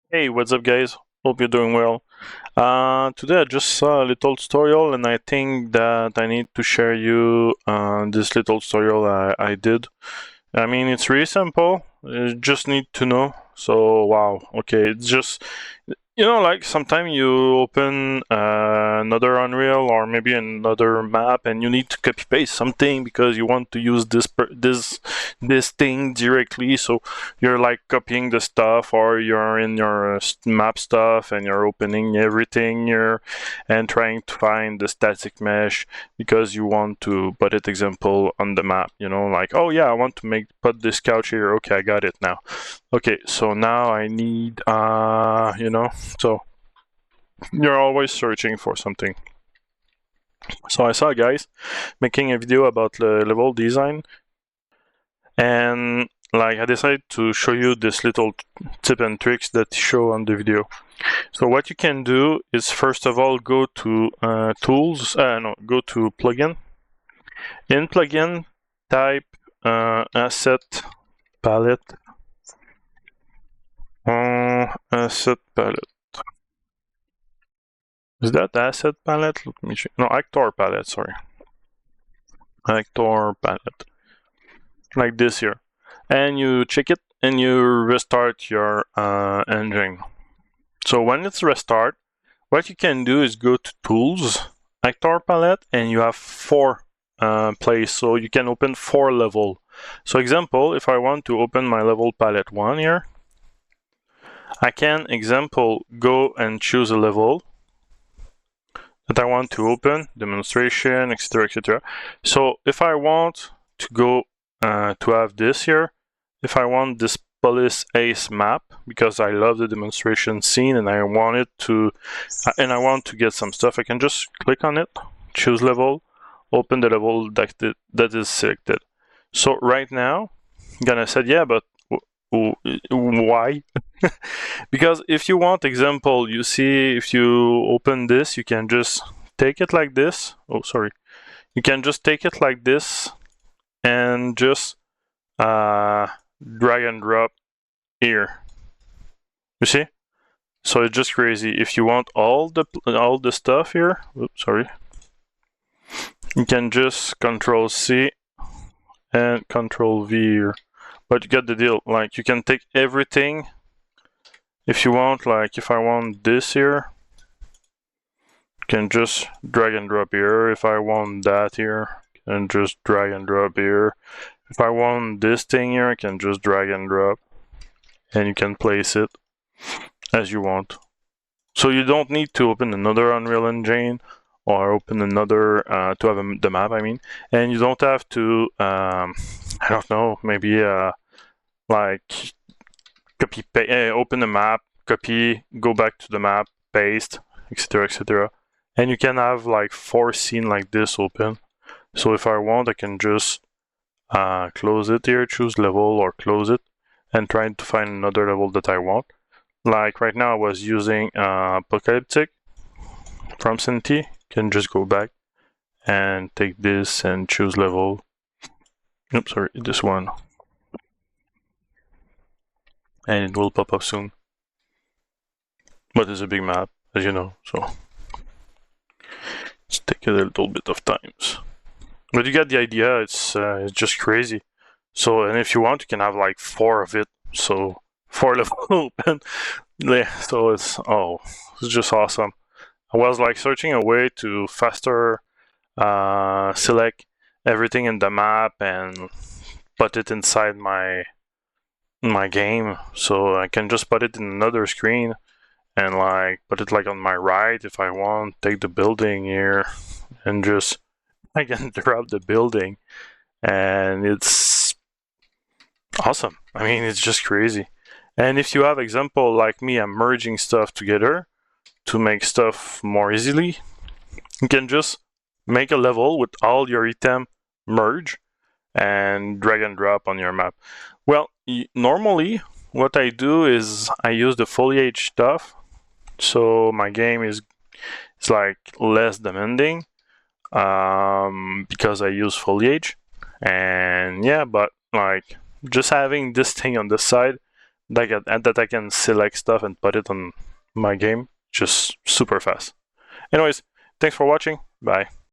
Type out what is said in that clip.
Hey, what's up guys? Hope you're doing well. Today I just saw a little tutorial and I think that I need to share you this little tutorial I did. I mean, it's really simple. You just need to know. So, wow. Okay, it's just, like sometimes you open another Unreal or maybe another map and you need to copy paste something because you want to use this thing directly. So you're like copying the stuff, or you're in your map stuff and you're opening everything here and trying to find the static mesh because you want to put it example on the map, like, oh yeah, I want to put this couch here. Okay, I got it now. Okay, so now I need so you're always searching for something. So I saw guys making a video about the level design, and like I decided to show you this little tip and tricks that show on the video. So what you can do is first of all go to tools, go to plugin. In plugin, type asset palette. Asset palette. Is that asset palette? Let me check. No, actor palette, sorry. Actor palette. Like this here. And you check it and you restart your engine. So when it's restart, what you can do is go to tools, actor palette, and you have 4 places. So you can open 4 level. So example, if I want to open my level palette 1 here, I can example go and choose a level that I want to open, demonstration, etc., etc. So if I want to go to have this here, if I want this police ace map, because I love the demonstration scene and I want it to, and I want to get some stuff, I can just click on it, choose level, open the level that is selected. So right now, I'm gonna say, yeah, but why? Because if you want example, you see, if you open this, you can just take it like this. Oh, sorry. You can just take it like this and just drag and drop here. You see? So it's just crazy. If you want all the stuff here, oops, sorry, you can just Control C and Control V here. But you get the deal. Like, you can take everything if you want. Like, if I want this here, can just drag and drop here. If I want that here, can just drag and drop here. If I want this thing here, I can just drag and drop, and you can place it as you want. So you don't need to open another Unreal Engine or open another to have the map, I mean, and you don't have to I don't know, maybe like copy open the map, copy, go back to the map, paste, etc., etc. And you can have like 4 scenes like this open. So if I want, I can just close it here, choose level or close it, and try to find another level that I want. Like right now I was using Apocalyptic from Cinti. Can just go back and take this and choose level. Oops, sorry, this one. And it will pop up soon. But it's a big map, as you know, so it's taking a little bit of time. But you get the idea, it's just crazy. So, and if you want, you can have like 4 of it. So 4 level open. Yeah, so it's just awesome. I was like searching a way to faster select everything in the map and put it inside my game, so I can just put it in another screen and like put it like on my right if I want. Take the building here and just I can drop the building, and it's awesome. I mean, it's just crazy. And if you have example like me, I'm merging stuff together to make stuff more easily. You can just make a level with all your item merge and drag and drop on your map. Well, normally what I do is I use the foliage stuff, so my game is like less demanding because I use foliage. And yeah, but like just having this thing on the side that I can select stuff and put it on my game just super fast. Anyways, thanks for watching. Bye.